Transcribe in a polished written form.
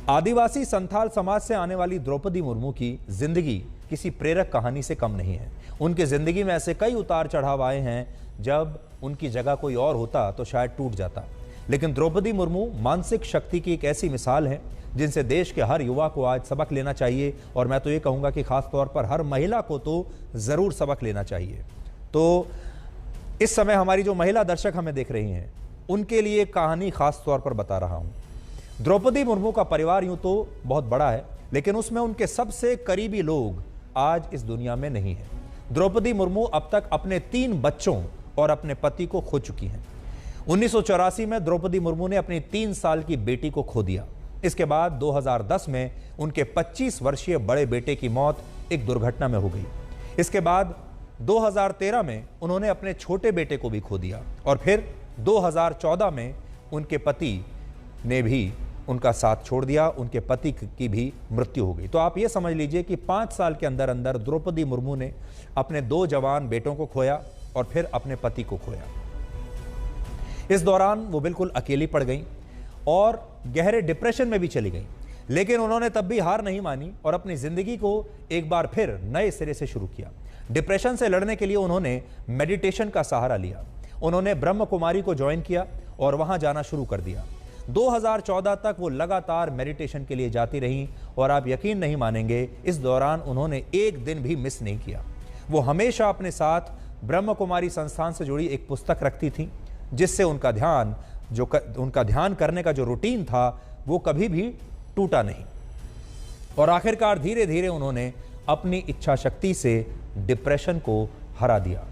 आदिवासी संथाल समाज से आने वाली द्रौपदी मुर्मू की जिंदगी किसी प्रेरक कहानी से कम नहीं है। उनकी जिंदगी में ऐसे कई उतार चढ़ाव आए हैं, जब उनकी जगह कोई और होता तो शायद टूट जाता। लेकिन द्रौपदी मुर्मू मानसिक शक्ति की एक ऐसी मिसाल है जिनसे देश के हर युवा को आज सबक लेना चाहिए, और मैं तो ये कहूँगा कि खास तौर पर हर महिला को तो ज़रूर सबक लेना चाहिए। तो इस समय हमारी जो महिला दर्शक हमें देख रही हैं, उनके लिए कहानी खास तौर पर बता रहा हूँ। द्रौपदी मुर्मू का परिवार यूं तो बहुत बड़ा है, लेकिन उसमें उनके सबसे करीबी लोग आज इस दुनिया में नहीं हैं। द्रौपदी मुर्मू अब तक अपने 3 बच्चों और अपने पति को खो चुकी हैं। 1984 में द्रौपदी मुर्मू ने अपनी 3 साल की बेटी को खो दिया। इसके बाद 2010 में उनके 25 वर्षीय बड़े बेटे की मौत एक दुर्घटना में हो गई। इसके बाद 2013 में उन्होंने अपने छोटे बेटे को भी खो दिया, और फिर 2014 में उनके पति ने भी उनका साथ छोड़ दिया, उनके पति की भी मृत्यु हो गई। तो आप ये समझ लीजिए कि 5 साल के अंदर अंदर द्रौपदी मुर्मू ने अपने 2 जवान बेटों को खोया और फिर अपने पति को खोया। इस दौरान वो बिल्कुल अकेली पड़ गई और गहरे डिप्रेशन में भी चली गई, लेकिन उन्होंने तब भी हार नहीं मानी और अपनी जिंदगी को एक बार फिर नए सिरे से शुरू किया। डिप्रेशन से लड़ने के लिए उन्होंने मेडिटेशन का सहारा लिया। उन्होंने ब्रह्म कुमारी को ज्वाइन किया और वहां जाना शुरू कर दिया। 2014 तक वो लगातार मेडिटेशन के लिए जाती रहीं, और आप यकीन नहीं मानेंगे, इस दौरान उन्होंने एक दिन भी मिस नहीं किया। वो हमेशा अपने साथ ब्रह्म कुमारी संस्थान से जुड़ी एक पुस्तक रखती थी, जिससे उनका ध्यान करने का जो रूटीन था वो कभी भी टूटा नहीं। और आखिरकार धीरे धीरे उन्होंने अपनी इच्छा शक्ति से डिप्रेशन को हरा दिया।